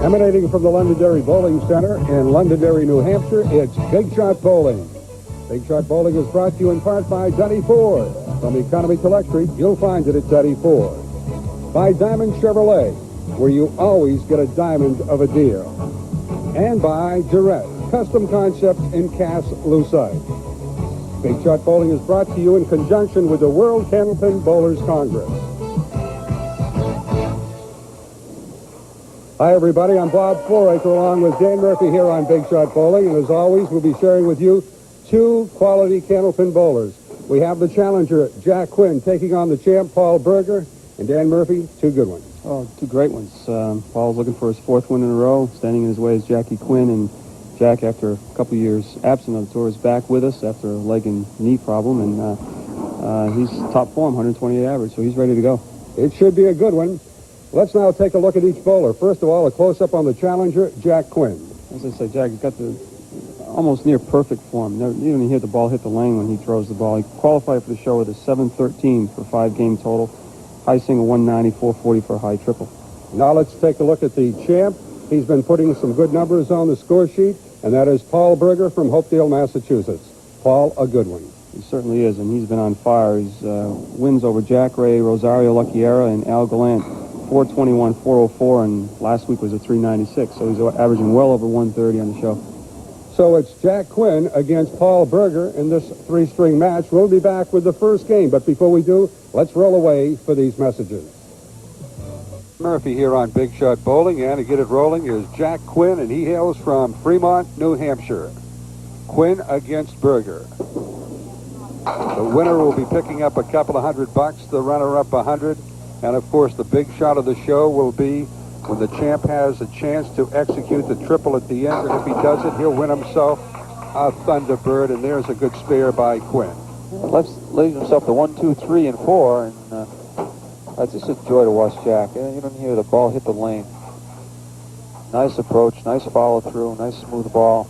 Emanating from the Londonderry Bowling Center in Londonderry, New Hampshire, it's Big Shot Bowling. Big Shot Bowling is brought to you in part by Duddy Ford. From economy to luxury, you'll find it at Duddy Ford. By Diamond Chevrolet, where you always get a diamond of a deal. And by Durrett, custom concepts in cast lucite. Big Shot Bowling is brought to you in conjunction with the World Candlepin Bowlers Congress. Hi, everybody. I'm Bob Fouracre, along with Dan Murphy here on Big Shot Bowling. And as always, we'll be sharing with you two quality candlepin bowlers. We have the challenger, Jack Quinn, taking on the champ, Paul Berger. And Dan Murphy, two good ones. Oh, two great ones. Paul's looking for his fourth win in a row. Standing in his way is Jackie Quinn. And Jack, after a couple years absent on the tour, is back with us after a leg and knee problem. And he's top form, 128 average, so he's ready to go. It should be a good one. Let's now take a look at each bowler. First of all, a close-up on the challenger, Jack Quinn. As I say, Jack has got the almost near perfect form. You don't even hear the ball hit the lane when he throws the ball. He qualified for the show with a 713 for 5-game total. High single 190, 440 for a high triple. Now let's take a look at the champ. He's been putting some good numbers on the score sheet, and that is Paul Berger from Hopedale, Massachusetts. Paul, a good one. He certainly is, and he's been on fire. He's wins over Jack Ray, Rosario Lucchiera, and Al Gallant. 421, 404, and last week was a 396, so he's averaging well over 130 on the show. So it's Jack Quinn against Paul Berger in this three-string match. We'll be back with the first game, but before we do, let's roll away for these messages. Murphy here on Big Shot Bowling, and to get it rolling is Jack Quinn, and he hails from Fremont, New Hampshire. Quinn against Berger. The winner will be picking up a couple of $100, the runner-up $100. And, of course, the big shot of the show will be when the champ has a chance to execute the triple at the end. And if he does it, he'll win himself a Thunderbird. And there's a good spare by Quinn. Leaves himself to 1, 2, 3, and 4. And it's just a joy to watch Jack. You don't hear the ball hit the lane. Nice approach, nice follow-through, nice smooth ball.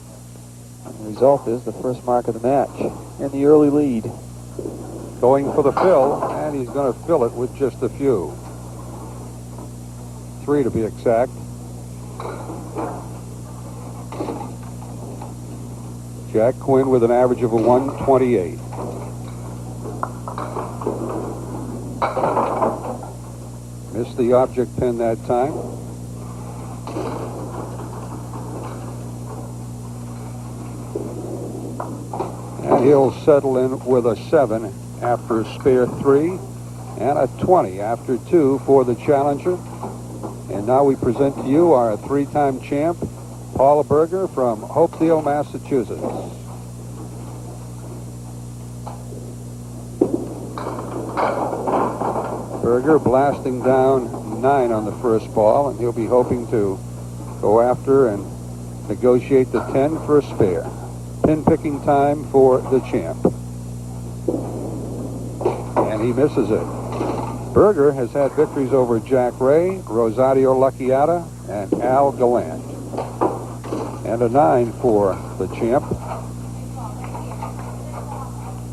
And the result is the first mark of the match and the early lead. Going for the fill, and he's going to fill it with just a few. 3 to be exact. Jack Quinn with an average of a 128. Missed the object pin that time. And he'll settle in with a 7 after spare 3 and a 20 after 2 for the challenger. And now we present to you our 3-time champ, Paul Berger from Hopedale, Massachusetts. Berger blasting down 9 on the first ball, and he'll be hoping to go after and negotiate the 10 for a spare. Pin-picking time for the champ. And he misses it. Berger has had victories over Jack Ray, Rosario Lucchiera, and Al Gallant. And a 9 for the champ.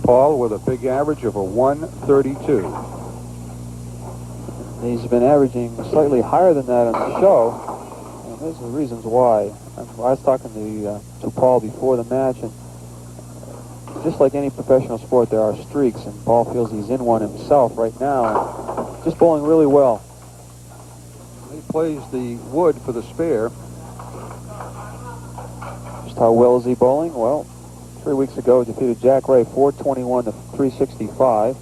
Paul with a big average of a 132. He's been averaging slightly higher than that on the show. And there's the reasons why. I was talking to Paul before the match, and just like any professional sport, there are streaks, and Paul feels he's in one himself right now. Just bowling really well. He plays the wood for the spare. Just how well is he bowling? Well, 3 weeks ago, he defeated Jack Ray 421 to 365.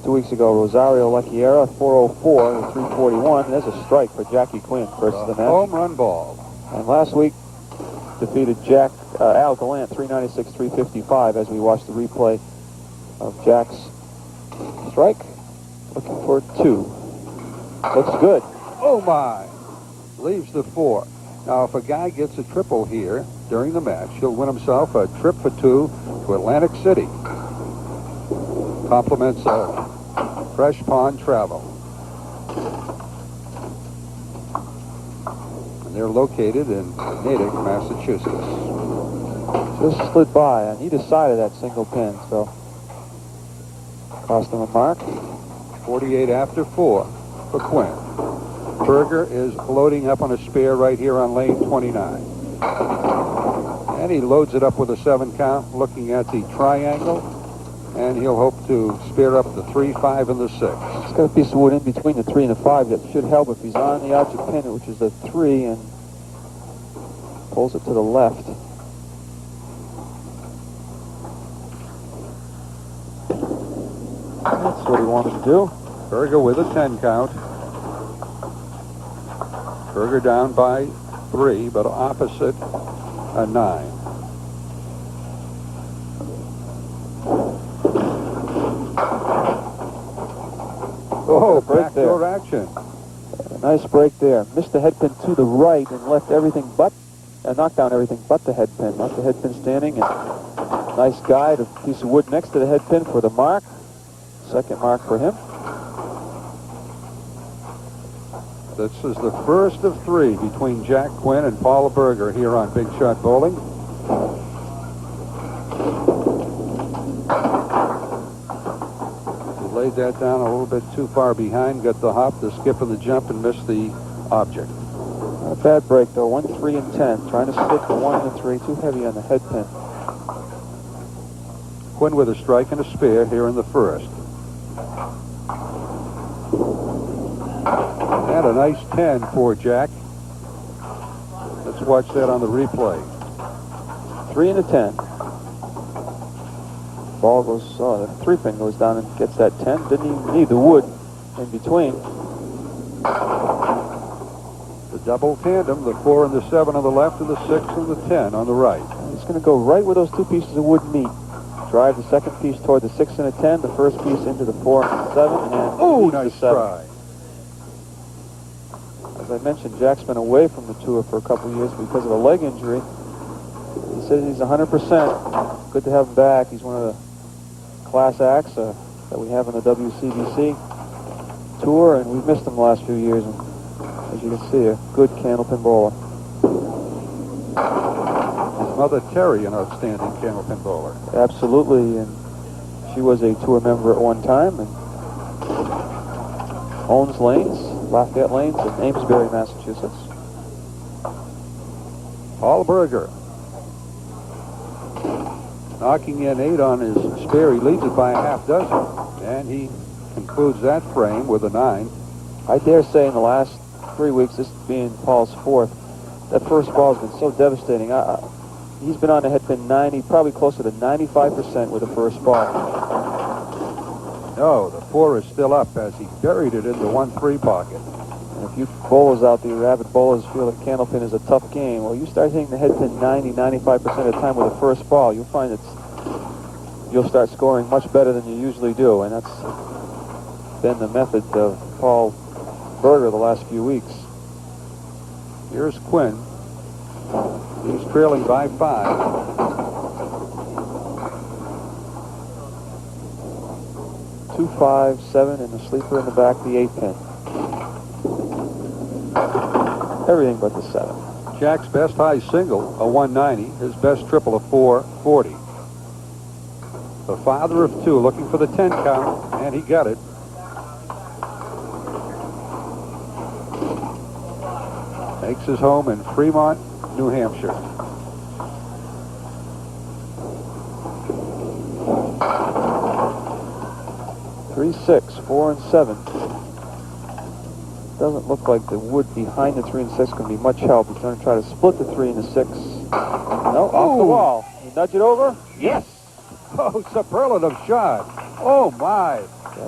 2 weeks ago, Rosario Lucchiera 404 to 341. And there's a strike for Jackie Quinn versus the match. Home run ball. And last week, defeated Al Gallant 396, 355 as we watch the replay of Jack's strike. Looking for 2. Looks good. Oh my! Leaves the 4. Now if a guy gets a triple here during the match, he'll win himself a trip for 2 to Atlantic City. Compliments of Fresh Pond Travel. And they're located in Natick, Massachusetts. Just slid by on either side of that single pin, so cost him a mark. 48 after 4 for Quinn. Berger is loading up on a spare right here on lane 29. And he loads it up with a 7 count, looking at the triangle. And he'll hope to spare up the 3, 5, and the 6. He's got a piece of wood in between the 3 and the 5 that should help if he's on the object pin, which is the 3, and pulls it to the left. That's what he wanted to do. Berger with a 10 count. Berger down by 3, but opposite a 9. Oh, backdoor action. A nice break there. Missed the head pin to the right and left everything but, knocked down everything but the head pin. Left the head pin standing, and nice guide, a piece of wood next to the head pin for the mark. Second mark for him. This is the first of 3 between Jack Quinn and Paul Berger here on Big Shot Bowling. He laid that down a little bit too far behind, got the hop, the skip, and the jump, and missed the object. Not a bad break, though. 1, 3, and 10. Trying to stick the 1 and the 3. Too heavy on the head pin. Quinn with a strike and a spare here in the first. And a nice 10 for Jack. Let's watch that on the replay. 3 and a 10. Ball goes, the 3 pin goes down and gets that 10. Didn't even need the wood in between. The double tandem, the 4 and the 7 on the left, and the 6 and the 10 on the right. He's going to go right where those 2 pieces of wood meet. Drive the second piece toward the 6 and a 10, the first piece into the 4 and the 7, and nice the 7. try. As I mentioned, Jack's been away from the tour for a couple of years because of a leg injury. He says he's 100%. Good to have him back. He's one of the class acts that we have on the WCBC tour, and we've missed him the last few years. And as you can see, a good candlepin bowler. His mother, Terry, an outstanding candlepin bowler. Absolutely, and she was a tour member at one time and owns lanes, Lafayette Lanes in Amesbury, Massachusetts. Paul Berger knocking in 8 on his spare. He leads it by a half dozen, and he concludes that frame with a 9. I dare say in the last 3 weeks, this being Paul's 4th, that first ball has been so devastating. He's been on the head pin 90, probably closer to 95% with the first ball. No, the 4 is still up as he buried it in the 1-3 pocket. And if you bowlers out there, avid bowlers, feel that candlepin is a tough game, well, you start hitting the head pin 90, 95% of the time with the first ball, you'll find you'll start scoring much better than you usually do, and that's been the method of Paul Berger the last few weeks. Here's Quinn. He's trailing by 5. 2, 5, 7, and the sleeper in the back, the 8 pin. Everything but the 7. Jack's best high single, a 190. His best triple, a 440. The father of 2 looking for the 10 count, and he got it. Makes his home in Fremont, New Hampshire. Three, 6, 4, and 7. Doesn't look like the wood behind the 3 and 6 can be much help. He's going to try to split the 3 and the 6. No, off the wall. You nudge it over? Yes. Oh, superlative shot. Oh, my.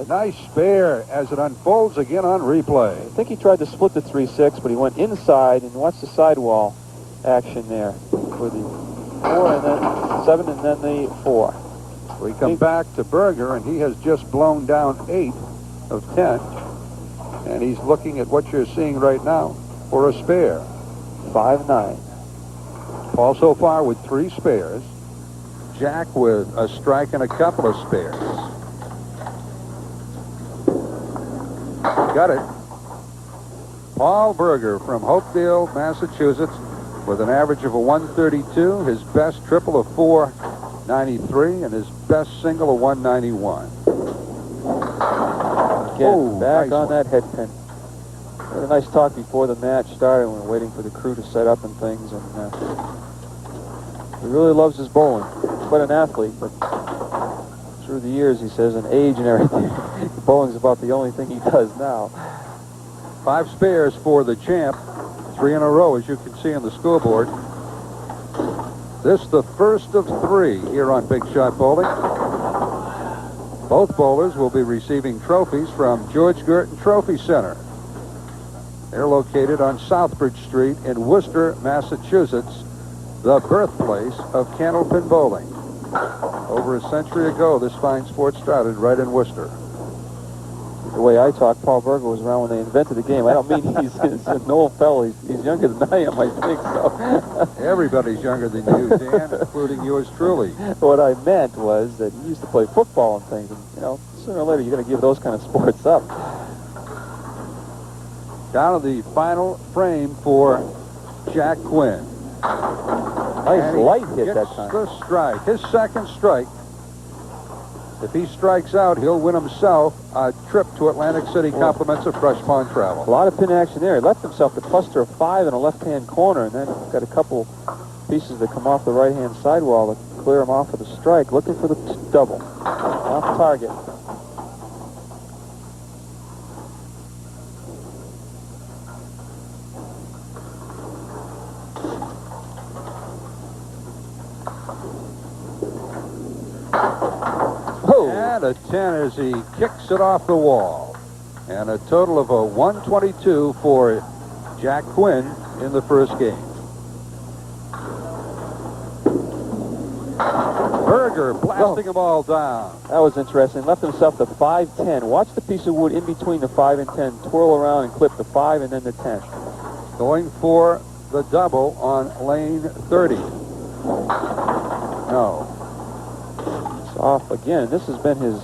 Nice spare as it unfolds again on replay. I think he tried to split the 3-6, but he went inside and watched the sidewall action there for the 4 and then 7 and then the 4. We come back to Berger, and he has just blown down 8 of 10. And he's looking at what you're seeing right now for a spare. 5-9. Paul so far with 3 spares. Jack with a strike and a couple of spares. Got it. Paul Berger from Hopedale, Massachusetts, with an average of a 132. His best triple of 493, and his best single of 191. Again, back nice on one. that head pin. We had a nice talk before the match started. We were waiting for the crew to set up and things, and he really loves his bowling. Quite an athlete, but through the years, he says, and age and everything, bowling's about the only thing he does now. 5 spares for the champ. 3 in a row, as you can see on the scoreboard. This the first of 3 here on Big Shot Bowling. Both bowlers will be receiving trophies from George Girton Trophy Center. They're located on Southbridge Street in Worcester, Massachusetts, the birthplace of Candlepin bowling. Over a century ago, this fine sport started right in Worcester. The way I talk, Paul Berger was around when they invented the game. I don't mean he's an old fellow. He's younger than I am, I think so. Everybody's younger than you, Dan, including yours truly. What I meant was that he used to play football and things, and, you know, sooner or later you're going to give those kind of sports up. Down to the final frame for Jack Quinn. Nice light hit that time. The strike, his second strike. If he strikes out, he'll win himself a trip to Atlantic City, compliments of Fresh Pond Travel. A lot of pin action there. He left himself the cluster of 5 in a left-hand corner, and then got a couple pieces that come off the right-hand sidewall to clear him off with a strike. Looking for the double. Off target. And a 10 as he kicks it off the wall. And a total of a 122 for Jack Quinn in the first game. Berger blasting them all down. That was interesting. Left himself the 5-10. Watch the piece of wood in between the 5 and 10 twirl around and clip the 5 and then the 10. Going for the double on lane 30. No. Off again. This has been his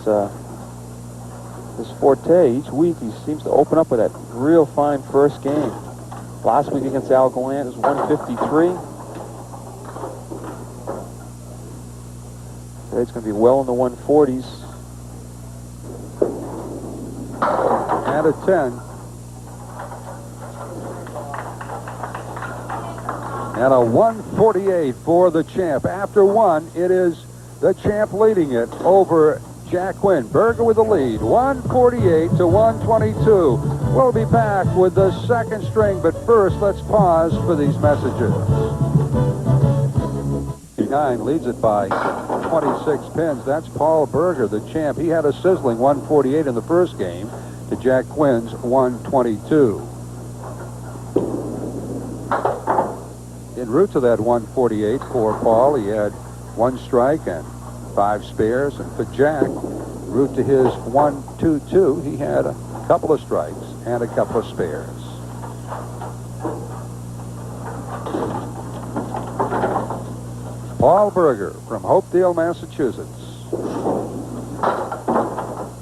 forte. Each week he seems to open up with that real fine first game. Last week against Al Gallant was 153. Today's going to be well in the 140s. And a 10. And a 148 for the champ. After 1, it is the champ leading it over Jack Quinn. Berger with the lead, 148 to 122. We'll be back with the second string, but first let's pause for these messages. 9 leads it by 26 pins. That's Paul Berger, the champ. He had a sizzling 148 in the first game to Jack Quinn's 122. En route to that 148 for Paul, he had 1 strike and 5 spares, and for Jack, route to his 122, he had a couple of strikes and a couple of spares. Paul Berger from Hopedale, Massachusetts.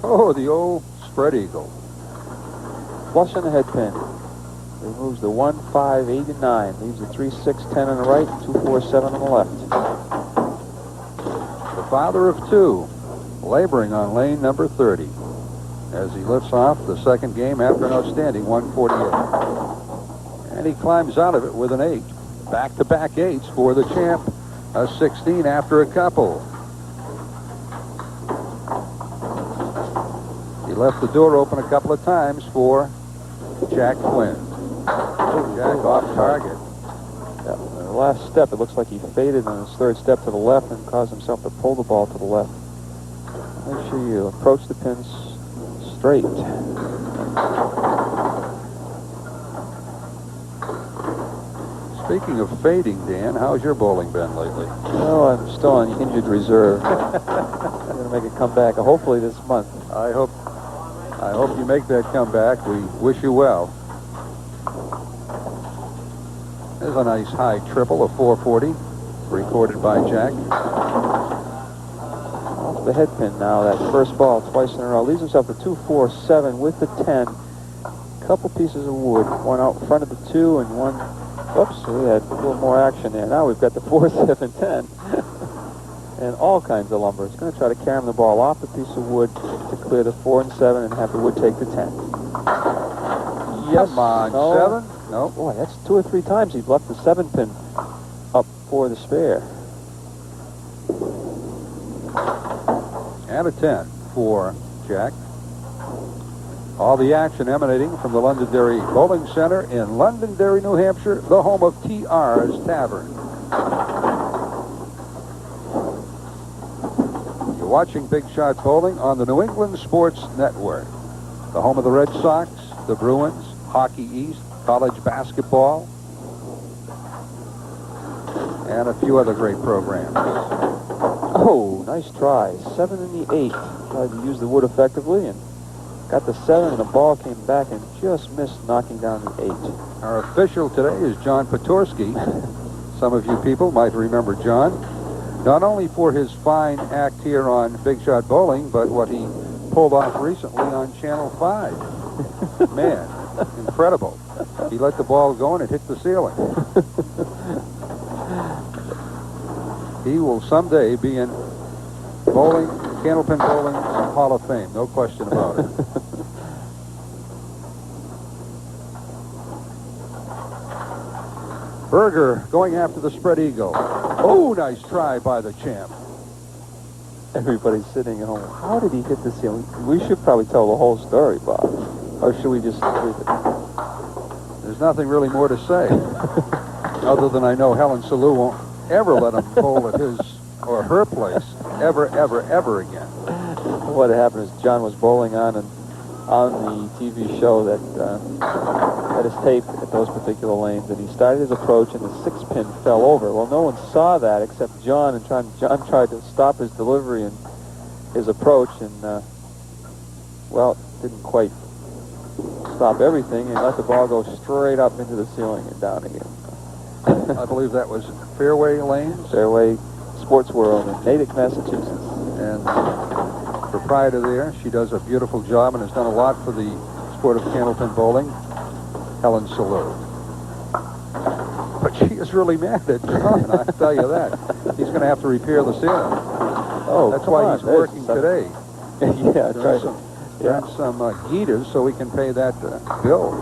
Oh, the old spread eagle. Flush on the head pin. Removes the 1-5-8-9. Leaves the 3-6-10 on the right, 2-4-7 on the left. Father of 2, laboring on lane number 30 as he lifts off the second game after an outstanding 148. And he climbs out of it with an 8. Back-to-back 8s for the champ, a 16 after a couple. He left the door open a couple of times for Jack Quinn. Jack off target. Yeah, the last step, it looks like he faded on his third step to the left and caused himself to pull the ball to the left. Make sure you approach the pins straight. Speaking of fading, Dan, how's your bowling been lately? Oh, I'm still on injured reserve. I'm going to make a comeback, hopefully this month. I hope you make that comeback. We wish you well. There's a nice high triple of 440, recorded by Jack. Off the head pin now, that first ball twice in a row. Leaves himself a 2-4-7 with the 10. Couple pieces of wood, one out front of the 2 and one. Oops, we had a little more action there. Now we've got the 4-7-10 and all kinds of lumber. He's going to try to carry the ball off the piece of wood to clear the 4 and 7 and have the wood take the 10. Yes. Come on, No. 7? No. Boy, that's 2 or 3 times he's left the 7-pin up for the spare. And a 10 for Jack. All the action emanating from the Londonderry Bowling Center in Londonderry, New Hampshire, the home of TR's Tavern. You're watching Big Shot Bowling on the New England Sports Network, the home of the Red Sox, the Bruins, Hockey East, college basketball, and a few other great programs. Oh, nice try. 7 and the 8. Tried to use the wood effectively and got the 7, and the ball came back and just missed knocking down the 8. Our official today is John Patorsky. Some of you people might remember John, not only for his fine act here on Big Shot Bowling, but what he pulled off recently on Channel 5. Man, incredible. He let the ball go and it hit the ceiling. He will someday be in bowling, Candlepin Bowling Hall of Fame, no question about it. Berger going after the spread eagle. Oh, nice try by the champ. Everybody's sitting at home. How did he hit the ceiling? We should probably tell the whole story, Bob. Or should we just leave it? There's nothing really more to say. Other than I know Helen Salou won't ever let him bowl at his or her place ever, ever, ever again. What happened is John was bowling on the TV show that had his tape at those particular lanes, and he started his approach, and the 6-pin fell over. Well, no one saw that except John, and John tried to stop his delivery and his approach, and well, didn't quite stop everything, and let the ball go straight up into the ceiling and down again. I believe that was Fairway Lanes. Fairway Sports World in Natick, Massachusetts. And proprietor there, she does a beautiful job and has done a lot for the sport of candlepin bowling, Helen Salou. But she is really mad at John, I tell you that. He's going to have to repair the ceiling. Oh, that's why he's working today. Yeah, try Turn some heaters so we can pay that bill.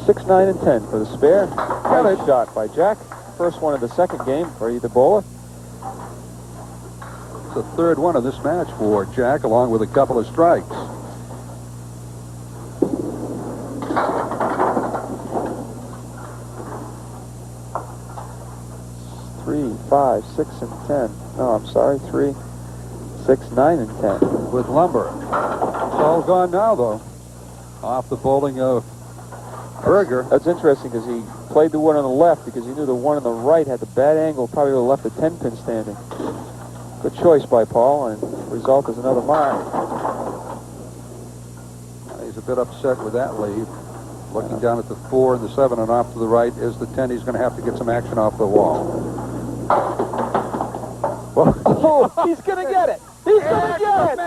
6, 9, and 10 for the spare. Nice shot by Jack. First one of the second game for either bowler. The third one of this match for Jack, along with a couple of strikes. Three, 5, 6, and 10. No, I'm sorry. 3, 6, 9, and 10. With lumber. It's all gone now, though. Off the bowling of Berger. That's interesting because he played the one on the left because he knew the one on the right had the bad angle, probably would have left the 10-pin standing. Good choice by Paul, and the result is another mark. He's a bit upset with that lead. Looking down at the 4 and the 7 and off to the right is the 10. He's going to have to get some action off the wall. Oh, he's going to get it. He's going to get it.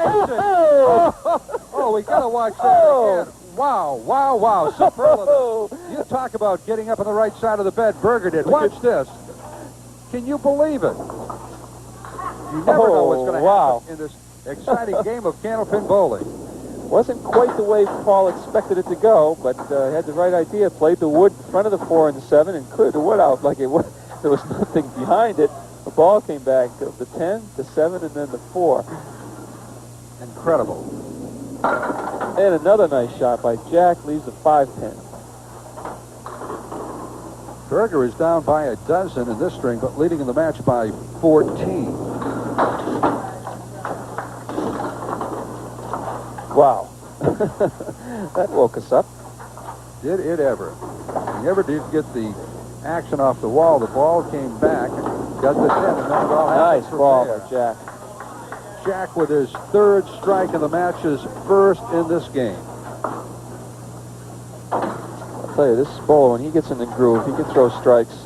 Oh, we got to watch that again. Wow, wow, wow. Superlative. You talk about getting up on the right side of the bed. Berger did. Watch this. Can you believe it? You never know what's going to happen in this exciting game of candlepin bowling. Wasn't quite the way Paul expected it to go, but had the right idea. Played the wood in front of the 4 and the 7 and cleared the wood out like it was. There was nothing behind it. The ball came back to the 10, the 7, and then the 4. Incredible. And another nice shot by Jack, leaves the 5-pin. Berger is down by a dozen in this string, but leading in the match by 14. Wow. That woke us up. Did it ever. He never did get the action off the wall. The ball came back, got the 10, and then it all happened. Nice ball by Jack. Jack with his 3rd strike in the match, his first in this game. I'll tell you, this bowler, when he gets in the groove, he can throw strikes.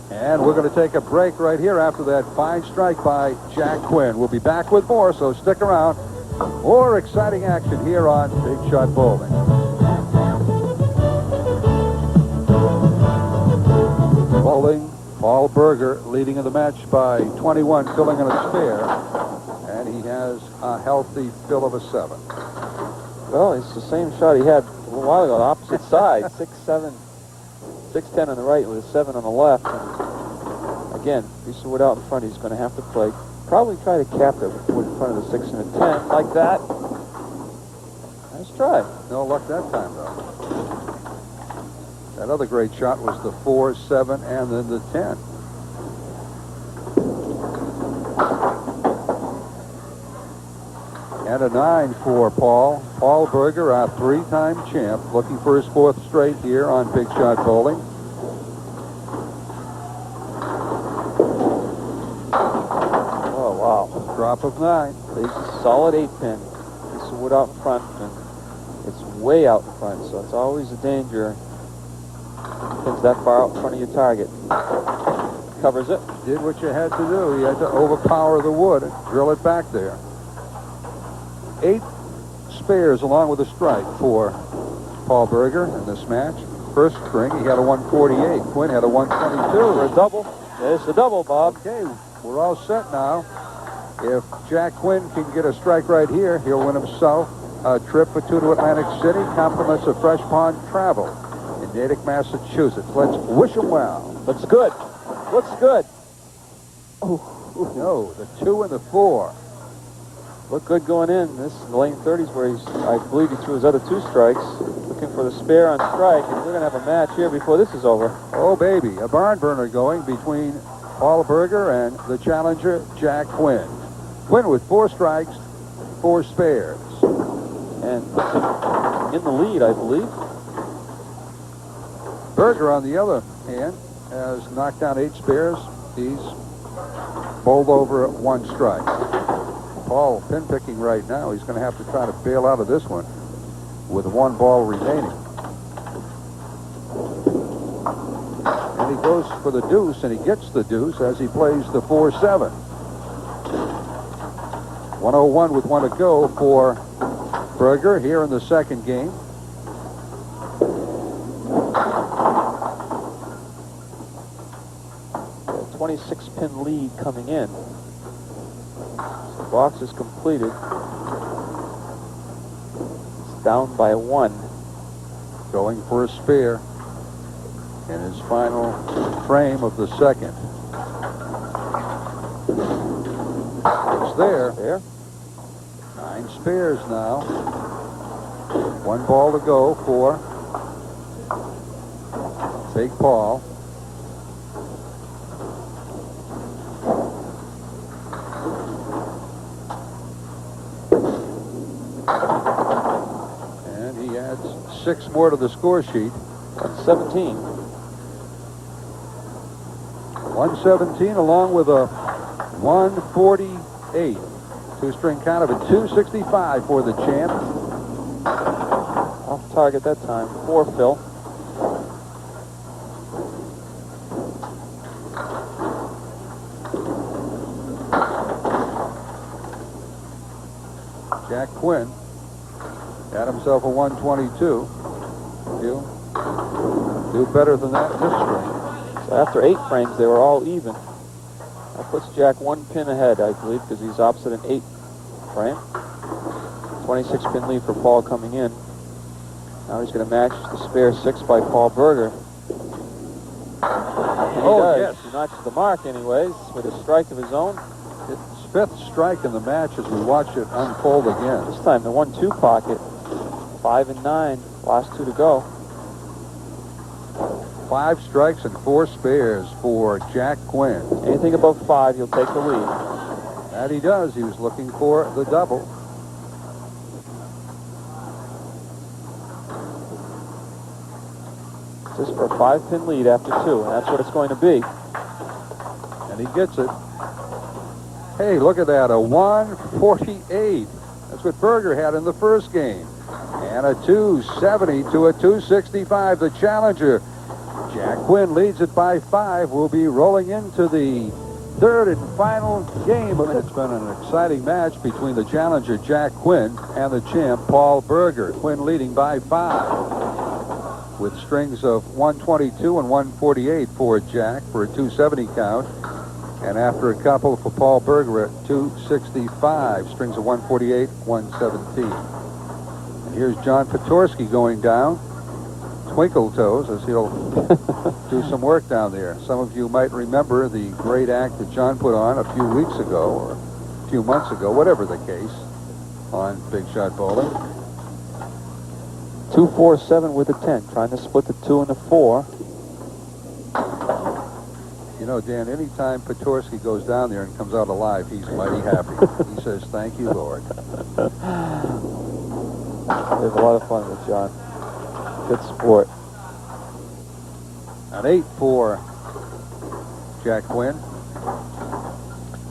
And we're going to take a break right here after that fine strike by Jack Quinn. We'll be back with more, so stick around. More exciting action here on Big Shot Bowling. Bowling, Paul Berger leading in the match by 21, filling in a spare. And he has a healthy fill of a 7. Well, it's the same shot he had a little while ago, the opposite side, 6'7", 6'10" on the right with a 7 on the left. And again, piece of wood out in front, he's going to have to play. Probably try to cap that with wood in front of the 6 and a 10, like that. Nice try. No luck that time, though. That other great shot was the 4, 7, and then the 10. And a 9 for Paul. Paul Berger, our 3-time champ, looking for his 4th straight here on Big Shot Bowling. Oh, wow. Drop of 9. Big, solid 8-pin. Piece of wood out in front, and it's way out in front, so it's always a danger. Pins that far out in front of your target. Covers it. Did what you had to do. You had to overpower the wood and drill it back there. 8 spares along with a strike for Paul Berger in this match. First string, he had a 148. Quinn had a 122. For a double. There's the double, Bob. Okay, we're all set now. If Jack Quinn can get a strike right here, he'll win himself a trip for 2 to Atlantic City, compliments of Fresh Pond Travel in Natick, Massachusetts. Let's wish him well. Looks good. Looks good. No, the 2 and the 4. Looked good going in. This is the lane 30s where I believe he threw his other 2 strikes. Looking for the spare on strike, and we're going to have a match here before this is over. Oh, baby, a barn burner going between Paul Berger and the challenger, Jack Quinn. Quinn with 4 strikes, 4 spares. And puts him in the lead, I believe. Berger, on the other hand, has knocked down 8 spares. He's bowled over 1 strike. Paul pin picking right now. He's going to have to try to bail out of this one with 1 ball remaining. And he goes for the deuce, and he gets the deuce as he plays the 4-7. 101 with 1 to go for Berger here in the second game. A 26-pin lead coming in. The box is completed. It's down by 1. Going for a spare in his final frame of the second. It's there. 9 spares now. 1 ball to go for Big Paul. And he adds 6 more to the score sheet. 117. 117 along with a 148. 2-string count of a 265 for the champ. Off target that time. 4, Phil. Jack Quinn had himself a 122. He'll do better than that this string. So after 8 frames, they were all even. That puts Jack 1 pin ahead, I believe, because he's opposite an 8 frame. 26-pin lead for Paul coming in. Now he's going to match the spare 6 by Paul Berger. And he does. Yes. He notches the mark anyways with a strike of his own. His 5th strike in the match as we watch it unfold again. This time the 1-2 pocket. 5 and 9. Last 2 to go. 5 strikes and 4 spares for Jack Quinn. Anything above 5, he'll take the lead. That he does. He was looking for the double. Just for a 5-pin lead after 2, and that's what it's going to be. And he gets it. Hey, look at that, a 148. That's what Berger had in the first game. And a 270 to a 265. The challenger, Jack Quinn, leads it by 5. We'll be rolling into the 3rd and final game. It's been an exciting match between the challenger, Jack Quinn, and the champ, Paul Berger. Quinn leading by 5 with strings of 122 and 148 for Jack for a 270 count. And after a couple for Paul Berger at 265, strings of 148, 117. Here's John Patorsky going down. Twinkle toes as he'll do some work down there. Some of you might remember the great act that John put on a few weeks ago or a few months ago, whatever the case, on Big Shot Bowling. 2-4-7 with the 10, trying to split the 2 and the 4. You know, Dan, anytime Patorsky goes down there and comes out alive, he's mighty happy. He says, "Thank you, Lord." There's a lot of fun with John. Good sport. An 8 for Jack Quinn.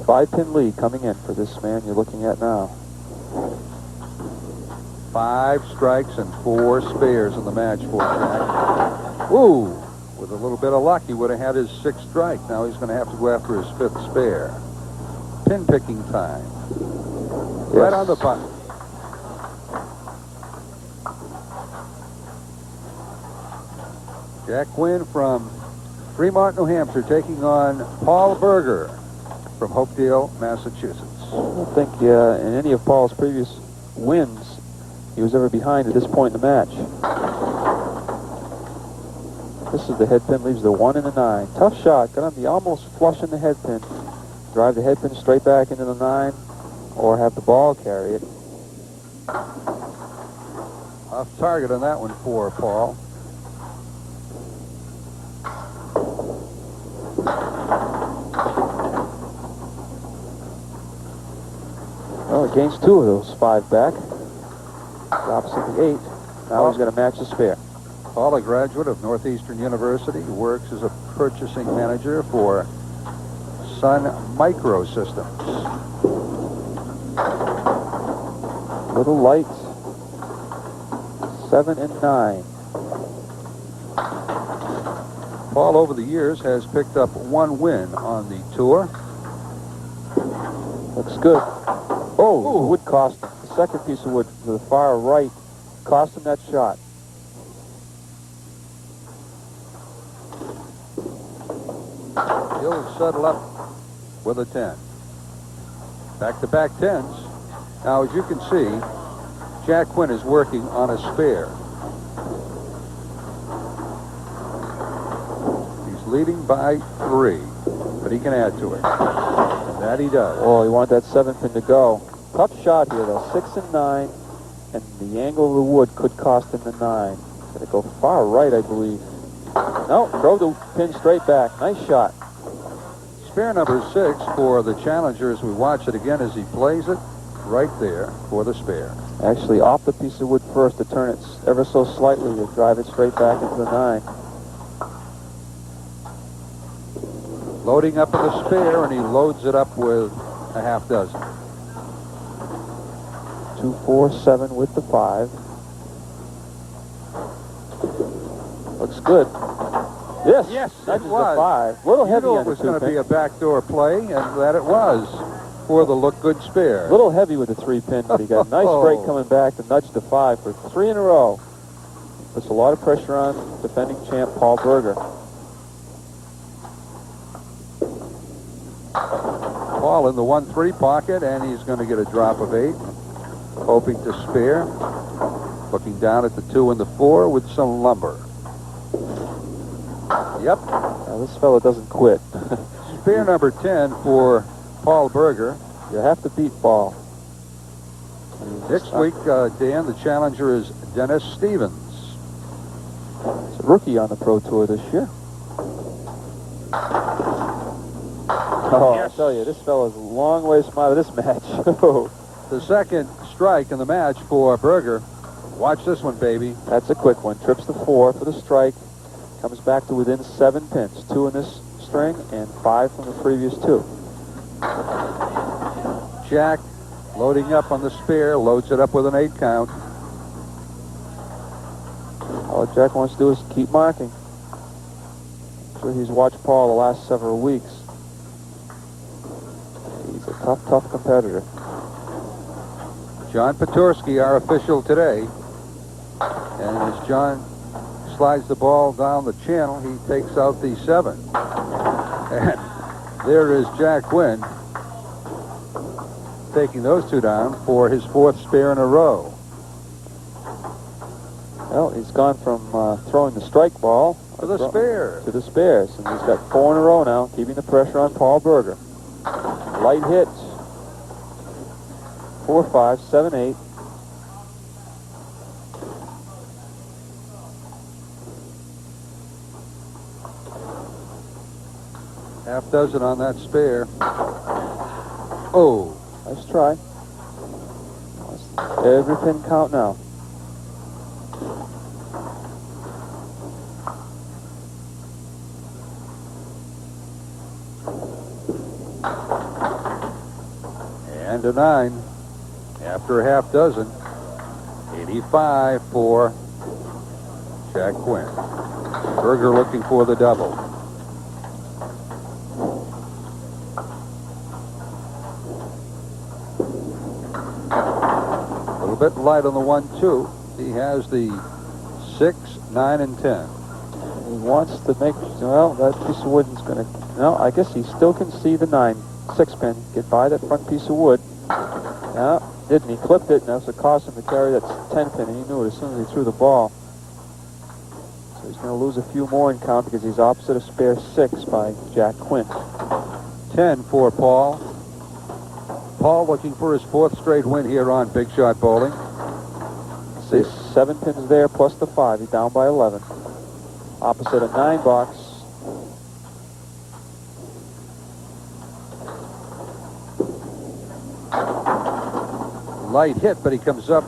5-pin lead coming in for this man you're looking at now. 5 strikes and 4 spares in the match for Jack. Ooh, with a little bit of luck, he would have had his 6th strike. Now he's going to have to go after his 5th spare. Pin picking time. Yes. Right on the button. Jack Quinn from Fremont, New Hampshire, taking on Paul Berger from Hopedale, Massachusetts. I don't think in any of Paul's previous wins he was ever behind at this point in the match. This is the head pin, leaves the 1 and the 9. Tough shot, got on the almost flush in the head pin. Drive the head pin straight back into the 9 or have the ball carry it. Off target on that one for Paul. Well, it gains 2 of those 5 back. Drops at the 8. Now he's going to match the spare. Paul, a graduate of Northeastern University, works as a purchasing manager for Sun Microsystems. Little light. 7 and 9. Paul, over the years, has picked up 1 win on the tour. Looks good. Oh, wood cost him. The second piece of wood to the far right cost him that shot. He'll settle up with a 10. Back-to-back 10s. Now, as you can see, Jack Quinn is working on a spare. He's leading by 3, but he can add to it. And that he does. Oh, he wanted that 7 pin to go. Tough shot here, though. 6 and 9, and the angle of the wood could cost him the 9. It's going to go far right, I believe. No, drove the pin straight back. Nice shot. Spare number 6 for the challenger as we watch it again as he plays it right there for the spare. Actually, off the piece of wood first to turn it ever so slightly to drive it straight back into the 9. Loading up with a spare, and he loads it up with a half dozen. 2-4-7 with the 5. Looks good. Yes, Yes, nudges it was. the 5. Little heavy You knew on it the was 2 going to be pin. a backdoor play, and that it was for the look good spare. Little heavy with the 3 pin, but he got a nice break coming back to nudge the 5 for 3 in a row. Puts a lot of pressure on defending champ Paul Berger. Paul in the 1-3 pocket, and he's going to get a drop of 8, hoping to spare. Looking down at the 2 and the 4 with some lumber. Yep. Now this fellow doesn't quit. Spare number 10 for Paul Berger. You have to beat Paul. Next week, Dan, the challenger is Dennis Stevens. He's a rookie on the Pro Tour this year. Oh, Yes. I tell you, this fellow's a long ways from out of this match. The second strike in the match for Berger. Watch this one, baby. That's a quick one. Trips the 4 for the strike. Comes back to within 7 pins. 2 in this string and 5 from the previous 2. Jack loading up on the spare, loads it up with an 8 count. All Jack wants to do is keep marking. I'm sure he's watched Paul the last several weeks. He's a tough competitor. John Patorsky, our official today. And as John slides the ball down the channel, he takes out the 7. And there is Jack Quinn taking those 2 down for his 4th spare in a row. Well, he's gone from throwing the strike ball To the spare. to the spares, and he's got 4 in a row now, keeping the pressure on Paul Berger. Light hit. 4, 5, 7, 8. Half dozen on that spare. Oh. Nice try. Every pin count now. And a 9 after a half dozen. 85 for Jack Quinn. Berger looking for the double. A little bit light on the 1-2. He has the 6, 9, and 10. He wants to make, well, that piece of wood is going to, no, I guess he still can see the 9, 6 pin. Get by that front piece of wood. Yeah, didn't. He clipped it, and that's what caused him to carry that 10 pin, and he knew it as soon as he threw the ball. So he's going to lose a few more in count because he's opposite of spare 6 by Jack Quinn. 10 for Paul. Paul looking for his 4th straight win here on Big Shot Bowling. See, 7 pins there plus the 5. He's down by 11. Opposite a 9 box. Light hit, but he comes up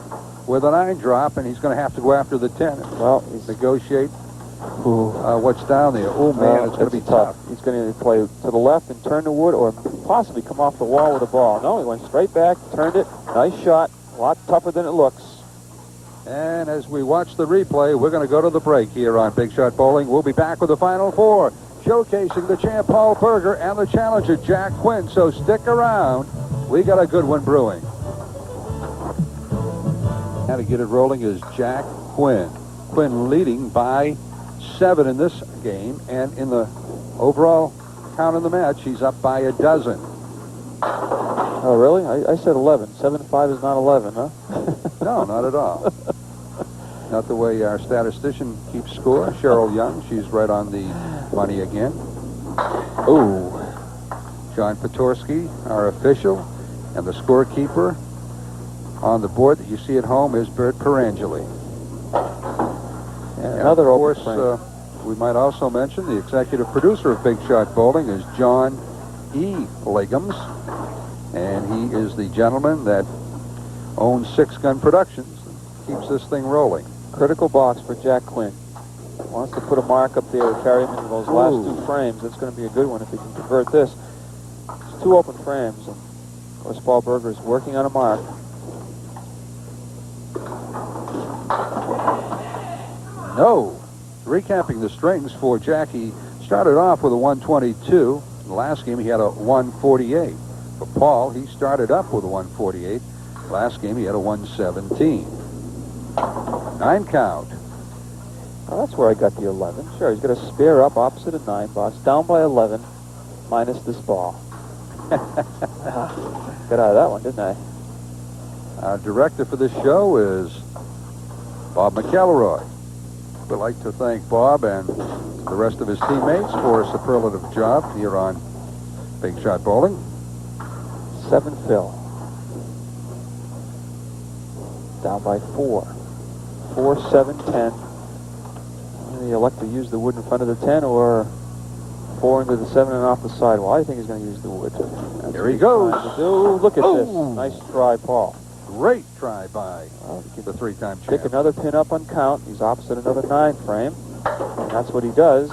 with a 9 drop, and he's going to have to go after the 10. Well, he's Negotiate what's down there. Oh, man, it's going to be tough. He's going to play to the left and turn the wood, or possibly come off the wall with a ball. No, he went straight back, turned it. Nice shot. A lot tougher than it looks. And as we watch the replay, we're going to go to the break here on Big Shot Bowling. We'll be back with the Final 4, showcasing the champ Paul Berger and the challenger Jack Quinn. So stick around. We got a good one brewing. Now to get it rolling is Jack Quinn. Quinn leading by 7 in this game, and in the overall count of the match, he's up by a dozen. Oh, really? I said 11. 7-5 is not 11, huh? No, not at all. Not the way our statistician keeps score. Cheryl Young, she's right on the money again. Ooh. John Patorsky, our official, and the scorekeeper on the board that you see at home is Bert Perangeli. And another of course, we might also mention the executive producer of Big Shot Bowling is John E. Legums, and he is the gentleman that owns 6 Gun Productions and keeps this thing rolling. Critical box for Jack Quinn. Wants to put a mark up there to carry him into those last 2 frames. That's going to be a good one if he can convert this. It's 2 open frames, and of course Paul Berger is working on a mark. No. Recapping the strings for Jackie, started off with a 122. In the last game, he had a 148. For Paul, he started up with a 148. Last game, he had a 117. 9 count. Oh, that's where I got the 11. Sure, he's got a spare up opposite a 9 box, down by 11, minus this ball. Got out of that one, didn't I? Our director for this show is Bob McElroy. We'd like to thank Bob and the rest of his teammates for a superlative job here on Big Shot Bowling. 7 fill. Down by 4. 4, 7, 10. You elect to use the wood in front of the 10 or 4 into the 7 and off the side. Well, I think he's going to use the wood. Here he goes. Look at this. Nice try, Paul. Great try by the 3-time champ. Pick another pin up on count. He's opposite another 9 frame. And that's what he does.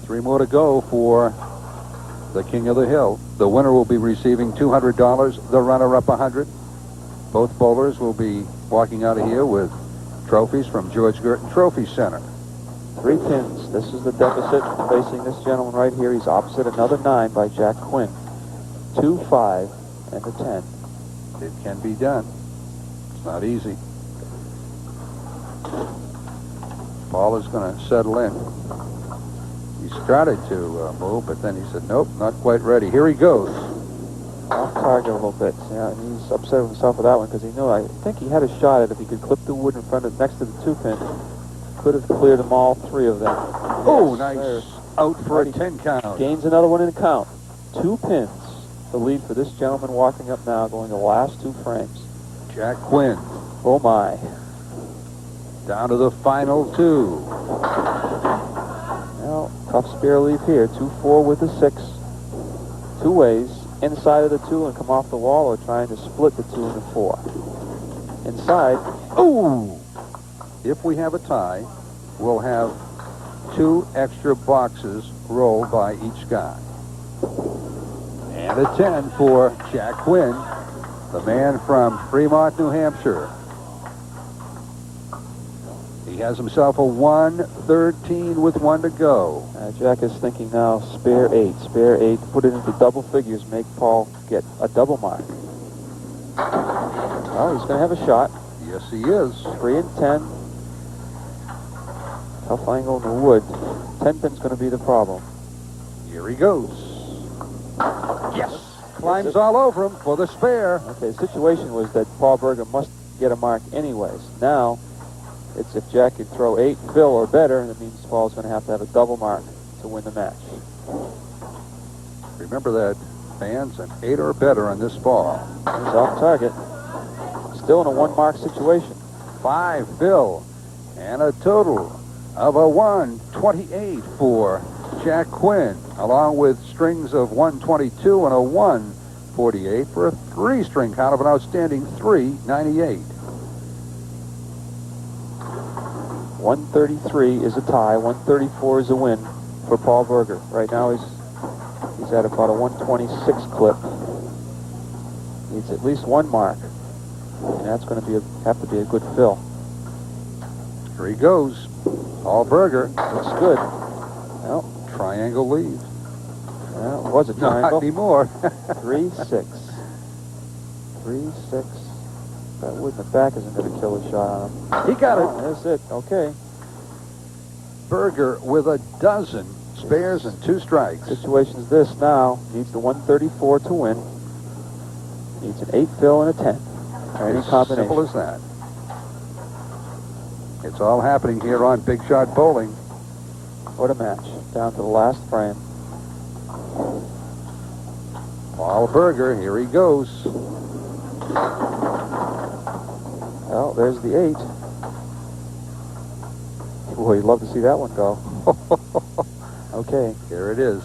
3 more to go for the King of the Hill. The winner will be receiving $200. The runner-up $100. Both bowlers will be walking out of here with trophies from George Girton Trophy Center. 3 pins. This is the deficit facing this gentleman right here. He's opposite another 9 by Jack Quinn. 2, 5, and a 10. It can be done. It's not easy. Paul is going to settle in. He started to move, but then he said, nope, not quite ready. Here he goes. Off target a little bit. Yeah, and he's upset with himself for that one because he knew, I think he had a shot at if he could clip the wood in front of next to the 2-pin. Could have cleared them all 3 of them. Oh, Yes, nice. Out for a 10 count. Gains another one in the count. 2 pins. The lead for this gentleman walking up now, going the last 2 frames. Jack Quinn Oh my. down to the final 2. Well, tough spare leave here. 2-4 with the 6. 2 ways. Inside of the 2 and come off the wall, or trying to split the 2 and the 4. Inside. Oh! If we have a tie, we'll have 2 extra boxes rolled by each guy. And a 10 for Jack Quinn, the man from Fremont, New Hampshire. He has himself a 113 with 1 to go. Jack is thinking now, spare 8. Spare 8. Put it into double figures. Make Paul get a double mark. Oh, he's going to have a shot. Yes, he is. 3 and 10. Tough angle in the wood. 10 pin's going to be the problem. Here he goes. Yes. Climbs all over him for the spare. Okay, the situation was that Paul Berger must get a mark anyways. Now, it's if Jack could throw 8, fill, or better, that means Paul's going to have a double mark to win the match. Remember that, fans, an 8 or better on this ball. He's off target. Still in a 1-mark situation. 5 fill, and a total of a 128 for Jack Quinn, along with strings of 122 and a 148 for a 3-string count of an outstanding 398. 133 is a tie. 134 is a win for Paul Berger. Right now he's at about a 126 clip. Needs at least 1 mark, and that's going to have to be a good fill. Here he goes. Paul Berger. Looks good. Well, triangle lead. Well, it was a triangle. Not anymore. 3-6. 3-6. That wood in the back isn't going to kill a shot on him. He got it. That's it. Okay. Berger with a dozen spares and 2 strikes. Situation's this now. Needs the 134 to win. Needs an 8 fill and a 10. Any combination. Simple as that. It's all happening here on Big Shot Bowling. What a match. Down to the last frame. Paul Berger, here he goes. Well, there's the 8. Boy, you'd love to see that one go. Okay. Here it is.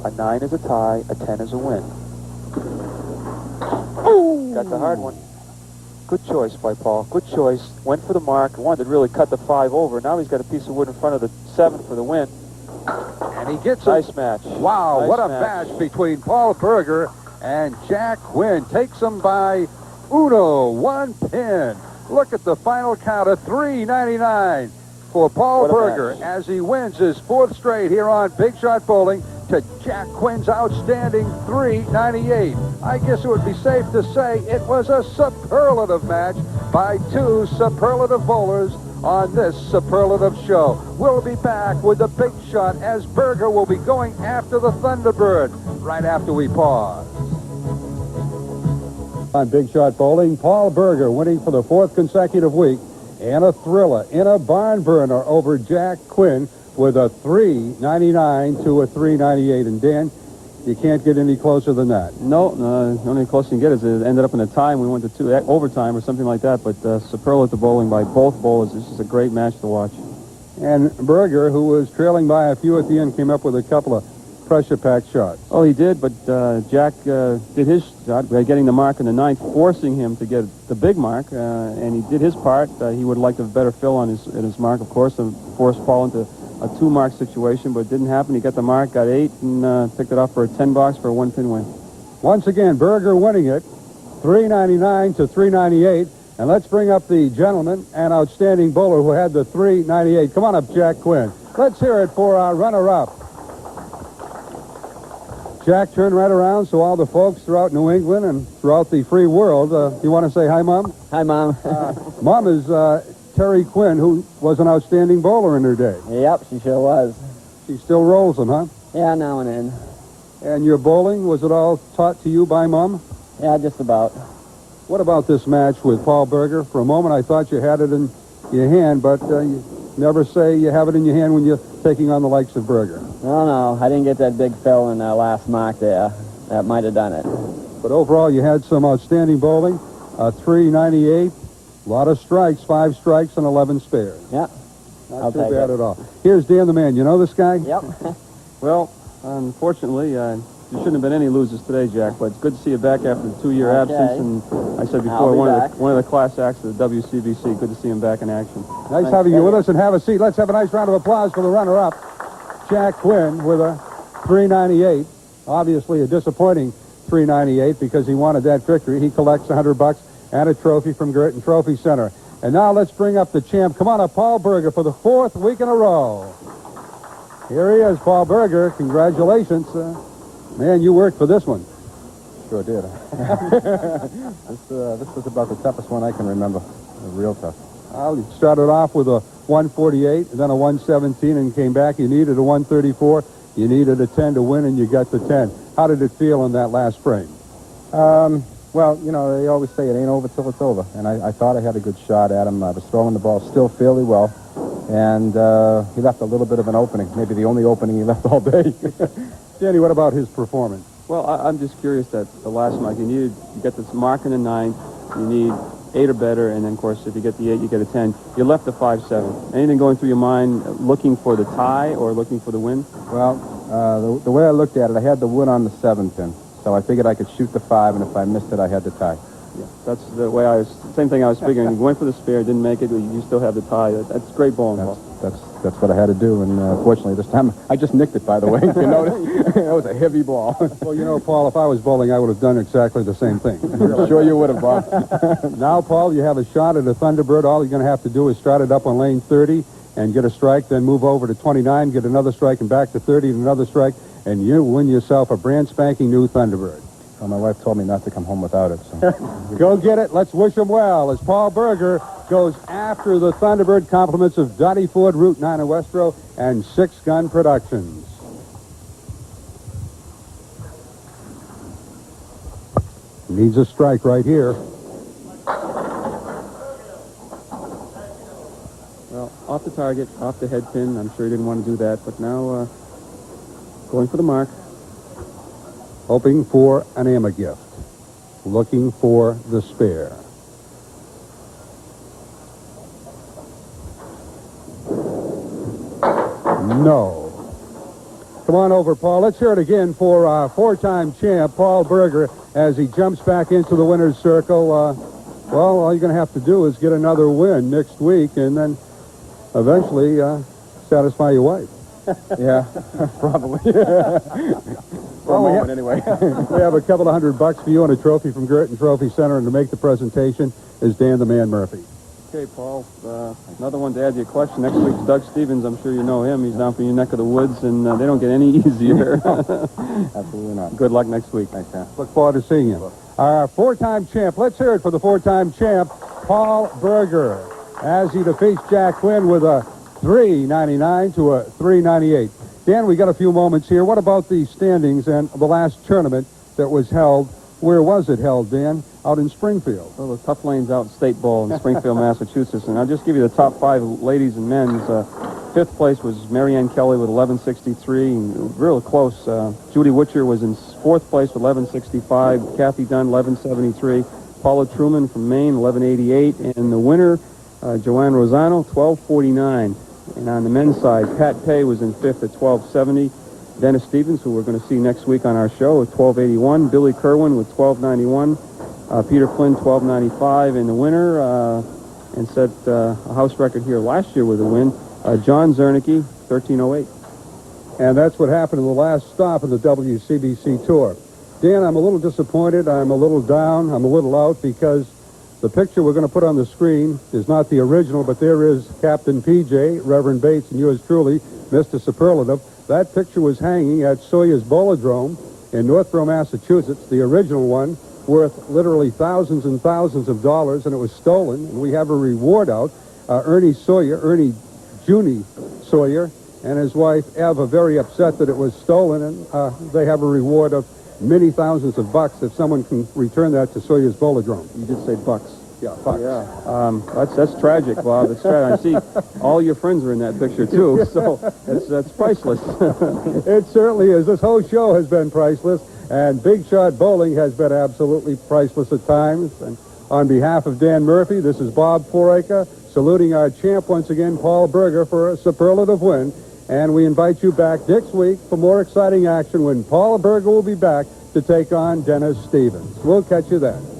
A 9 is a tie. A 10 is a win. Ooh. Got the hard one. Good choice by Paul. Good choice. Went for the mark. Wanted to really cut the 5 over. Now he's got a piece of wood in front of the 7 for the win. And he gets nice it. match. Wow, nice what a match between Paul Berger and Jack Quinn. Takes him by 1 pin. Look at the final count of 399 for Paul Berger as he wins his 4th straight here on Big Shot Bowling to Jack Quinn's outstanding 398. I guess it would be safe to say it was a superlative match by 2 superlative bowlers on this superlative show. We'll be back with the Big Shot as Berger will be going after the Thunderbird right after we pause. On Big Shot Bowling, Paul Berger winning for the 4th consecutive week, and a thriller in a barn burner over Jack Quinn with a 399 to a 398. And Dan, you can't get any closer than that. No, the only closer you can get is it ended up in a time. We went to 2 overtime or something like that, but superlative bowling by both bowlers. This is a great match to watch. And Berger, who was trailing by a few at the end, came up with a couple of pressure-packed shots. Oh, he did, but Jack did his shot by getting the mark in the 9th, forcing him to get the big mark, and he did his part. He would have liked a better fill on his mark, of course, and forced Paul into a 2-mark situation, but it didn't happen. He got the mark, got 8, and picked it up for a 10 box for a 1-pin win. Once again, Berger winning it, 399 to 398. And let's bring up the gentleman and outstanding bowler who had the 398. Come on up, Jack Quinn. Let's hear it for our runner-up. Jack, turn right around so all the folks throughout New England and throughout the free world, you want to say hi, Mom? Hi, Mom. Mom is Terry Quinn, who was an outstanding bowler in her day. Yep, she sure was. She still rolls them, huh? Yeah, now and then. And your bowling, was it all taught to you by Mom? Yeah, just about. What about this match with Paul Berger? For a moment, I thought you had it in your hand, but you never say you have it in your hand when you're taking on the likes of Berger. No, I didn't get that big fill in that last mark there. That might have done it. But overall, you had some outstanding bowling. 398, a lot of strikes, 5 strikes and 11 spares. Yeah. Not too bad at all. Here's Dan the Man. You know this guy? Yep. Well, unfortunately, there shouldn't have been any losers today, Jack, but it's good to see you back after the 2-year absence. And I said before, one of the class acts of the WCBC. Good to see him back in action. Nice having you with us, and have a seat. Let's have a nice round of applause for the runner-up, Jack Quinn, with a 398. Obviously a disappointing 398 because he wanted that victory. He collects $100 and a trophy from Girton Trophy Center. And now let's bring up the champ. Come on up, Paul Berger, for the 4th week in a row. Here he is, Paul Berger. Congratulations. Man, you worked for this one. Sure did. This was about the toughest one I can remember. Real tough. Well, you started off with a 148, and then a 117, and came back. You needed a 134. You needed a 10 to win, and you got the 10. How did it feel in that last frame? Well, you know, they always say it ain't over till it's over. And I thought I had a good shot at him. I was throwing the ball still fairly well. And he left a little bit of an opening. Maybe the only opening he left all day. Danny, what about his performance? Well, I'm just curious that the last mark, you get this mark in the 9th, you need 8 or better, and then, of course, if you get the 8, you get a 10. You left the 5-7. Anything going through your mind looking for the tie or looking for the win? Well, the way I looked at it, I had the wood on the 7 pin. So I figured I could shoot the 5, and if I missed it, I had the tie. Yeah, that's the way same thing I was figuring. You went for the spare, didn't make it, you still have the tie. That's great bowling. That's what I had to do, and fortunately this time I just nicked it, by the way, if you notice. That was a heavy ball. Well, you know, Paul, if I was bowling, I would have done exactly the same thing. Sure you would have, Bob. Now, Paul, you have a shot at a Thunderbird. All you're going to have to do is start it up on lane 30 and get a strike, then move over to 29, get another strike, and back to 30 and another strike, and you win yourself a brand spanking new Thunderbird. Well, my wife told me not to come home without it. So. Go get it. Let's wish him well as Paul Berger goes after the Thunderbird. Compliments of Dottie Ford, Route 9 in Westro, and 6 Gun Productions. Needs a strike right here. Well, off the target, off the head pin. I'm sure he didn't want to do that, but now going for the mark. Hoping for an AMA gift. Looking for the spare. No. Come on over, Paul. Let's hear it again for 4-time champ Paul Berger as he jumps back into the winner's circle. Well, all you're going to have to do is get another win next week and then eventually satisfy your wife. Yeah, probably. Well, anyway. We have a couple of $100 for you and a trophy from Girton Trophy Center, and to make the presentation is Dan the Man Murphy. Okay, Paul, another one to add to your collection. Next week's Doug Stevens. I'm sure you know him. He's down from your neck of the woods, and they don't get any easier. Absolutely not. Good luck next week. Thanks, Dan. Look forward to seeing you. Our 4-time champ. Let's hear it for the 4-time champ, Paul Berger, as he defeats Jack Quinn with a 399 to a 398. Dan, we got a few moments here. What about the standings and the last tournament that was held? Where was it held, Dan? Out in Springfield. Well, the tough lanes out in State Bowl in Springfield, Massachusetts. And I'll just give you the top 5 ladies and men's. 5th place was Marianne Kelly with 1163, and real close. Judy Witcher was in 4th place with 1165. Kathy Dunn, 1173. Paula Truman from Maine, 1188. And the winner, Joanne Rosano, 1249. And on the men's side, Pat Pay was in 5th at 1270. Dennis Stevens, who we're going to see next week on our show, at 1281. Billy Kerwin with 1291. Peter Flynn, 1295. And the winner, and set a house record here last year with a win, John Zernicke, 1308. And that's what happened in the last stop of the WCBC Tour. Dan, I'm a little disappointed. I'm a little down. I'm a little out because the picture we're going to put on the screen is not the original, but there is Captain PJ, Reverend Bates, and yours truly, Mr. Superlative. That picture was hanging at Sawyer's Bolodrome in Northborough, Massachusetts, the original one, worth literally thousands and thousands of dollars, and it was stolen. And we have a reward out. Ernie Junie Sawyer, and his wife, Ev, are very upset that it was stolen, and they have a reward of many thousands of bucks if someone can return that to Sawyer's Bolodrome. You did say bucks. Yeah, bucks. Yeah. That's tragic, Bob. That's tragic. I see all your friends are in that picture, too, so that's priceless. It certainly is. This whole show has been priceless, and Big Shot Bowling has been absolutely priceless at times. And on behalf of Dan Murphy, this is Bob Fouracre, saluting our champ once again, Paul Berger, for a superlative win. And we invite you back next week for more exciting action when Paul Berger will be back to take on Dennis Stevens. We'll catch you then.